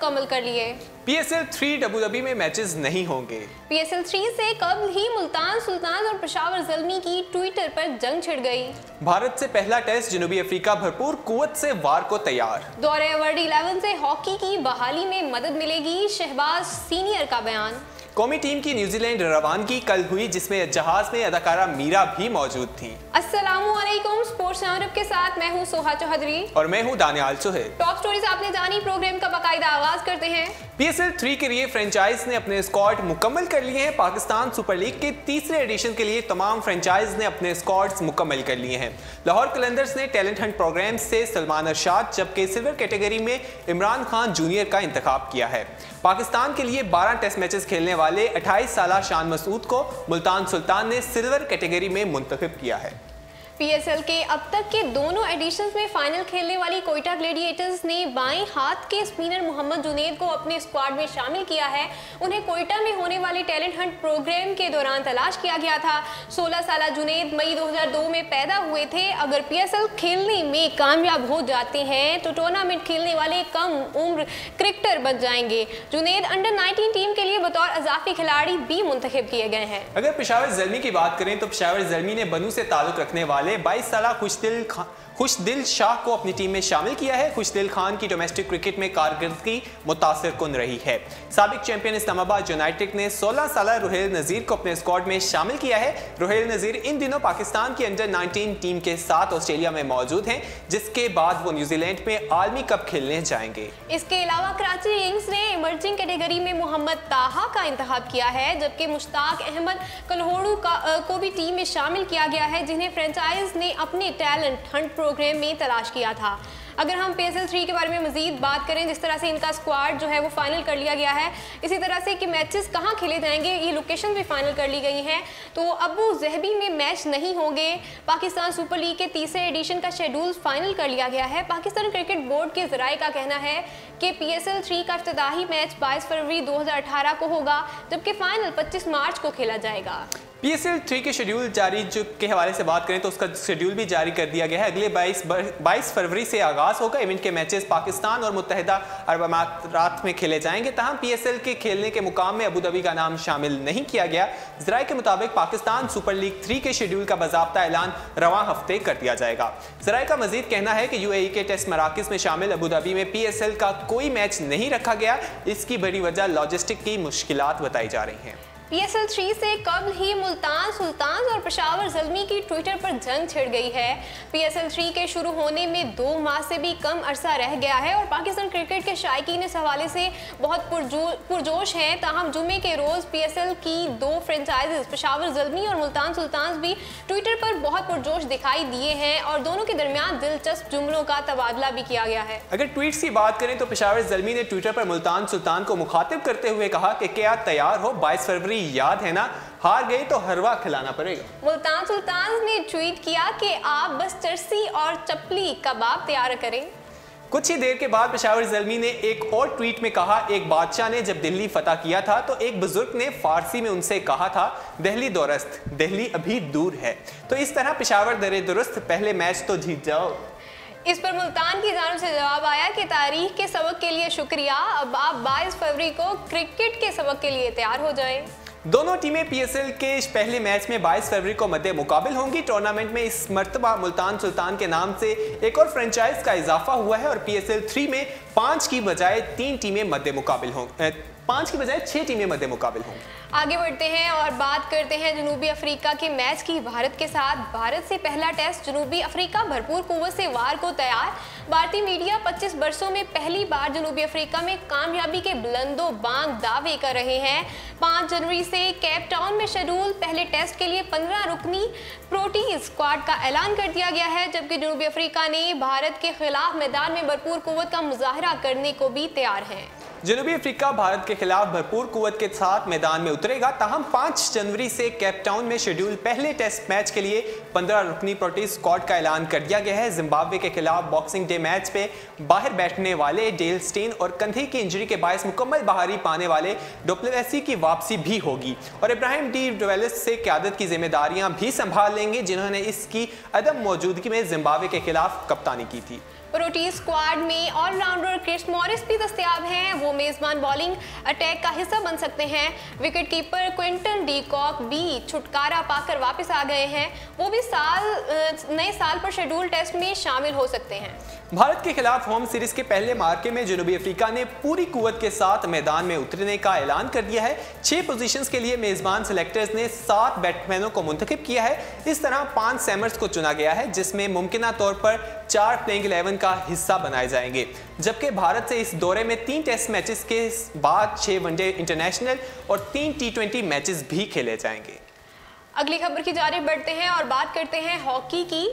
मुकम्मल कर लिए। PSL 3 अबू धाबी में मैचेस नहीं होंगे। PSL 3 से कबल ही मुल्तान सुल्तान और पेशावर ज़ल्मी की ट्विटर पर जंग छिड़ गई। भारत से पहला टेस्ट जनूबी अफ्रीका भरपूर कुव्वत से वार को तैयार। दौरे वर्ल्ड 11 से हॉकी की बहाली में मदद मिलेगी, शहबाज सीनियर का बयान। कौमी टीम की न्यूजीलैंड रवानगी कल हुई, जिसमें जहाज में अदाकारा मीरा भी मौजूद थी। अस्सलामुअलैकुम, स्पोर्ट्स नाउरब के साथ मैं हूं सोहा चौधरी और मैं हूं दानियाल सोहेल। टॉप स्टोरीज आपने जानी, प्रोग्राम का बाकायदा आगाज करते हैं। PSL 3 के लिए फ्रेंचाइज ने अपने स्क्वाड मुकम्मल कर लिए हैं। पाकिस्तान सुपर लीग के तीसरे एडिशन के लिए तमाम फ्रेंचाइज ने अपने स्क्वाड्स मुकम्मल कर लिए हैं। लाहौर कलंदर्स ने टैलेंट हंट प्रोग्राम से सलमान अरशाद, जबकि सिल्वर कैटेगरी में इमरान खान जूनियर का इंतखाब किया है। पाकिस्तान के लिए 12 टेस्ट मैचेस खेलने वाले 28 साला शान मसूद को मुल्तान सुल्तान ने सिल्वर कैटेगरी में मुंतखब किया है। PSL के अब तक के दोनों एडिशंस में फाइनल खेलने वाली कोयटा ग्लेडिएटर्स ने बाएं हाथ के स्पिनर मोहम्मद जुनैद को अपने स्क्वाड में शामिल किया है। उन्हें कोयटा में होने वाले टैलेंट हंट प्रोग्राम के दौरान तलाश किया गया था। 16 साला जुनैद मई 2002 में पैदा हुए थे। अगर PSL खेलने में कामयाब हो जाते हैं तो टूर्नामेंट खेलने वाले कम उम्र क्रिकेटर बन जाएंगे। जुनैद अंडर 19 टीम के लिए बतौर अजाफी खिलाड़ी भी मुंतखब किए गए हैं। अगर पेशावर ज़ल्मी की बात करें तो पेशावर ज़ल्मी ने बनू से ताल्लुक रखने वाले 22 साला खुशदिल शाह को अपनी टीम में शामिल किया है। खुशदिल खान की डोमेस्टिक क्रिकेट में कारकर्दगी मुतासिर कुन रही है। साबिक चैंपियन इस्लामाबाद यूनाइटेड ने 16 साला रुहेल नज़ीर को अपने स्क्वाड में शामिल किया है। रुहेल नज़ीर इन दिनों पाकिस्तान की अंडर 19 टीम के साथ ऑस्ट्रेलिया में मौजूद हैं, जिसके बाद वो न्यूजीलैंड में आलमी कप खेलने जाएंगे। इसके अलावा कराची किंग्स ने इमर्जिंग कैटेगरी में मोहम्मद ताहा का इंतखाब किया है, जबकि मुश्ताक अहमद कलहोड़ू को भी टीम में शामिल किया गया है, जिन्हें फ्रेंचाइज ने अपने टैलेंट हंट प्रोग्राम में तलाश किया था। अगर हम PSL 3 के बारे में मजीद बात करें, जिस तरह से इनका स्क्वाड जो है वो फाइनल कर लिया गया है, इसी तरह से कि मैचेस कहाँ खेले जाएंगे, ये लोकेशन भी फाइनल कर ली गई हैं। तो अबू ज़हबी में मैच नहीं होंगे। पाकिस्तान सुपर लीग के तीसरे एडिशन का शेड्यूल फाइनल कर लिया गया है। पाकिस्तान क्रिकेट बोर्ड के ज़राए का कहना है कि PSL 3 का इफ्तिताही मैच 22 फरवरी 2018 को होगा, जबकि फाइनल 25 मार्च को खेला जाएगा। PSL 3 के शेड्यूल जारी के हवाले से बात करें तो उसका शेड्यूल भी जारी कर दिया गया है। अगले 22 फरवरी से आगाज़ होगा। इवेंट के मैचेस पाकिस्तान और मुत्तहिदा अरब अमारात में खेले जाएंगे। तहम PSL के खेलने के मुकाम में अबू धाबी का नाम शामिल नहीं किया गया। ज़राए के मुताबिक पाकिस्तान सुपर लीग 3 के शेड्यूल का बाज़ाब्ता ऐलान रवां हफ्ते कर दिया जाएगा। ज़राए का मजीद कहना है कि UAE के टेस्ट मराकिज़ में शामिल अबू धाबी में PSL का कोई मैच नहीं रखा गया। इसकी बड़ी वजह लॉजिस्टिक की मुश्किलात बताई जा रही हैं। PSL 3 से कबल ही मुल्तान सुल्तान और पेशावर ज़ल्मी की ट्विटर पर जंग छिड़ गई है। PSL 3 के शुरू होने में 2 माह से भी कम अरसा रह गया है और पाकिस्तान क्रिकेट के शायकीन इस हवाले से बहुत पुरजोश हैं। ताहम जुमे के रोज़ PSL की 2 फ्रेंचाइजेस पेशावर ज़ल्मी और मुल्तान सुल्तान भी ट्विटर पर बहुत पुरजोश दिखाई दिए हैं और दोनों के दरमियान दिलचस्प जुमलों का तबादला भी किया गया है। अगर ट्वीट्स की बात करें तो पेशावर ज़ल्मी ने ट्विटर पर मुल्तान सुल्तान को मुखातिब करते हुए कहा कि क्या तैयार हो, 22 फरवरी याद है ना, हार गई तो हरवा खिलाना पड़ेगा। मुल्तान सुल्तान ने ट्वीट किया कि आप बस चरसी और चपली कबाब तैयार करें। कुछ ही देर के बाद पेशावर ज़ल्मी ने एक और ट्वीट में कहा, एक बादशाह ने जब दिल्ली फतह किया था तो एक बुजुर्ग ने फारसी में उनसे कहा था, दिल्ली दुरुस्त, दिल्ली अभी दूर है। तो इस तरह पेशावर दरे दुरुस्त, पहले मैच तो जीत जाओ। इस पर मुल्तान की जानिब से जवाब आया कि तारीख के सबक के लिए शुक्रिया, अब आप 22 फरवरी को क्रिकेट के सबक के लिए तैयार हो जाएं। दोनों टीमें PSL के पहले मैच में 22 फरवरी को मद्दे मुकाबिल होंगी। टूर्नामेंट में इस मर्तबा मुल्तान सुल्तान के नाम से एक और फ्रेंचाइज का इजाफा हुआ है और PSL 3 में 5 की बजाय 3 टीमें मद्दे मुकाबिल होंगी, 5 की बजाय 6 टीमें मद्दे मुकाबिल होंगी। आगे बढ़ते हैं और बात करते हैं जनूबी अफ्रीका के मैच की भारत के साथ। भारत से पहला टेस्ट जनूबी अफ्रीका भरपूर कुव्वत से वार को तैयार। भारतीय मीडिया 25 बरसों में पहली बार जनूबी अफ्रीका में कामयाबी के बुलंदो बांग दावे कर रहे हैं। 5 जनवरी से केप टाउन में शेड्यूल पहले टेस्ट के लिए 15 रुकनी प्रोटीज स्क्वाड का ऐलान कर दिया गया है, जबकि जनूबी अफ्रीका ने भारत के खिलाफ मैदान में भरपूर कुव्वत का मुजाहरा करने को भी तैयार है। जनूबी अफ्रीका भारत के खिलाफ भरपूर कुव्वत के साथ मैदान में उतरेगा। ताहम 5 जनवरी से केप टाउन में शेड्यूल पहले टेस्ट मैच के लिए 15 रुकनी प्रोटीज स्क्वाड का ऐलान कर दिया गया है। जिम्बाब्वे के खिलाफ बॉक्सिंग डे मैच पे बाहर बैठने वाले डेल स्टेन और कंधे की इंजरी के बायस मुकम्मल बहारी पाने वाले डुप्लेसी की वापसी भी होगी और इब्राहिम डी विलियर्स से क़यादत की जिम्मेदारियां भी संभाल लेंगे, जिन्होंने इसकी अदम मौजूदगी में जिम्बाब्वे के खिलाफ कप्तानी की थी। प्रोटी स्क्वाड में ऑलराउंडर क्रिस मॉरिस भी दस्तयाब हैं। वो मेजबान बॉलिंग अटैक का हिस्सा बन सकते हैं। Wicket keeper Quinton de Kock भी छुटकारा पाकर वापस आ गए हैं। वो भी नए साल पर शेड्यूल टेस्ट में शामिल हो सकते हैं। भारत के खिलाफ होम सीरीज के पहले मार्के में जनूबी अफ्रीका ने पूरी कुव्वत के साथ मैदान में उतरने का ऐलान कर दिया है। 6 पोजीशंस के लिए मेजबान सेलेक्टर्स ने 7 बैट्समैनों को मुंतखब किया है। इस तरह 5 सैमर्स को चुना गया है, जिसमें मुमकिना तौर पर 4 प्लेइंग 11 का हिस्सा बनाए जाएंगे। जबकि भारत से इस दौरे में 3 टेस्ट मैचेस के बाद 6 वनडे इंटरनेशनल और 3 T20 मैचेस भी खेले जाएंगे। अगली खबर की जानिब बढ़ते हैं और बात करते हैं हॉकी की।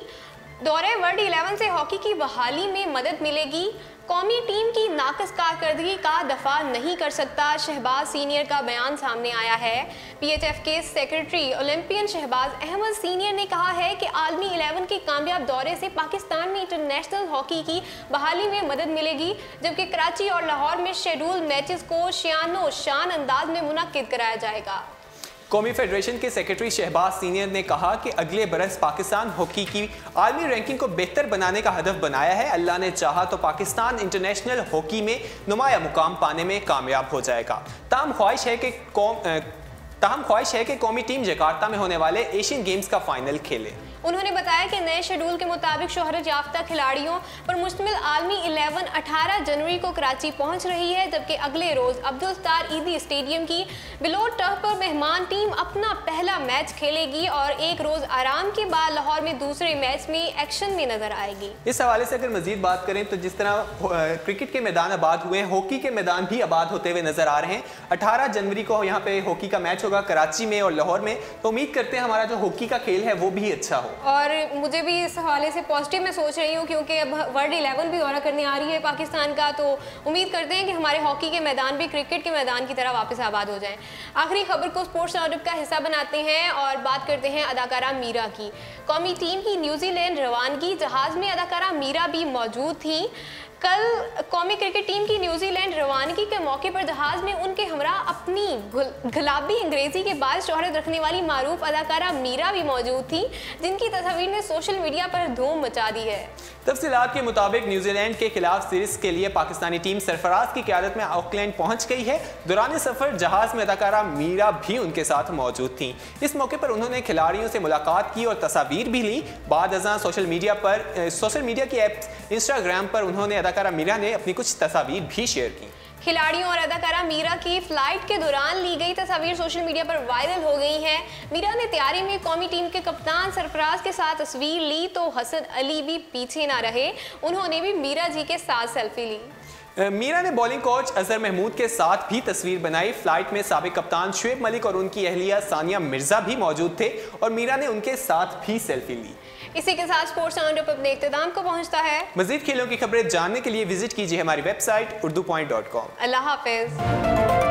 दौरे वर्ल्ड 11 से हॉकी की बहाली में मदद मिलेगी। कौमी टीम की नाकस कारकर्दगी का दफा नहीं कर सकता, शहबाज सीनियर का बयान सामने आया है। PHF के secretary Olympian Shahbaz Ahmed senior ने कहा है कि आलमी 11 के कामयाब दौरे से पाकिस्तान में इंटरनेशनल हॉकी की बहाली में मदद मिलेगी, जबकि कराची और लाहौर में शेड्यूल मैचेस को शानो शान अंदाज में मुनक्किद कराया जाएगा। कौमी फेडरेशन के सेक्रेटरी शहबाज सीनियर ने कहा कि अगले बरस पाकिस्तान हॉकी की आलमी रैंकिंग को बेहतर बनाने का हदफ बनाया है। अल्लाह ने चाहा तो पाकिस्तान इंटरनेशनल हॉकी में नुमाया मुकाम पाने में कामयाब हो जाएगा। ताहम ख्वाहिश है कि कौमी टीम जकार्ता में होने वाले एशियन गेम्स का फाइनल खेले। उन्होंने बताया कि नए शेड्यूल के मुताबिक शोहरत याफ्ता खिलाड़ियों पर मुश्तमिल आलमी 11 18 जनवरी को कराची पहुंच रही है, जबकि अगले रोज अब्दुल सत्तार ईदी स्टेडियम की बिलो टर्फ पर मेहमान टीम अपना पहला मैच खेलेगी और एक रोज आराम के बाद लाहौर में दूसरे मैच में एक्शन में नजर आएगी। इस हवाले से अगर मजीद बात करें तो जिस तरह क्रिकेट के मैदान आबाद हुए हैं, हॉकी के मैदान भी आबाद होते हुए नजर आ रहे हैं। 18 जनवरी को यहाँ पे हॉकी का मैच होगा कराची में और लाहौर में, तो उम्मीद करते हैं हमारा जो हॉकी का खेल है वो भी अच्छा हो। और मुझे भी इस हवाले से पॉजिटिव मैं सोच रही हूँ, क्योंकि अब वर्ल्ड 11 भी दौरा करने आ रही है पाकिस्तान का, तो उम्मीद करते हैं कि हमारे हॉकी के मैदान भी क्रिकेट के मैदान की तरह वापस आबाद हो जाएं। आखिरी खबर को स्पोर्ट्स राउंडअप का हिस्सा बनाते हैं और बात करते हैं अदाकारा मीरा की। कौमी टीम की न्यूजीलैंड रवानगी जहाज में अदाकारा मीरा भी मौजूद थी। कल कौमी क्रिकेट टीम की न्यूजीलैंड रवानगी के मौके पर जहाज में उनके हमरा अपनी गुलाबी अंग्रेजी के बाद शोहरत रखने वाली मारूफ अदाकारा मीरा भी मौजूद थी, जिनकी तस्वीर ने सोशल मीडिया पर धूम मचा दी है। तफसीलात के मुताबिक न्यूजीलैंड के खिलाफ सीरीज के लिए पाकिस्तानी टीम सरफराज की क़यादत में ऑकलैंड पहुंच गई है। दौरान सफर जहाज में अदाकारा मीरा भी उनके साथ मौजूद थी। इस मौके पर उन्होंने खिलाड़ियों से मुलाकात की और तस्वीर भी ली। बाद अज़ां सोशल मीडिया की ऐप इंस्टाग्राम पर उन्होंने अदाकारा मीरा ने अपनी कुछ तस्वीर भी शेयर की। खिलाड़ियों और अदाकारा मीरा की फ्लाइट के दौरान ली गई तस्वीर सोशल मीडिया पर वायरल हो गई हैं। मीरा ने तैयारी में कौमी टीम के कप्तान सरफराज के साथ तस्वीर ली तो हसन अली भी पीछे ना रहे, उन्होंने भी मीरा जी के साथ सेल्फी ली। मीरा ने बॉलिंग कोच अजहर महमूद के साथ भी तस्वीर बनाई। फ्लाइट में साबिक कप्तान शुएब मलिक और उनकी अहलिया सानिया मिर्जा भी मौजूद थे और मीरा ने उनके साथ भी सेल्फी ली। इसी के साथ स्पोर्ट्स राउंडअप अपने इख्तिताम को पहुंचता है। मजीद खेलों की खबरें जानने के लिए विजिट कीजिए हमारी वेबसाइट urdupoint.com। अल्लाह हाफिज।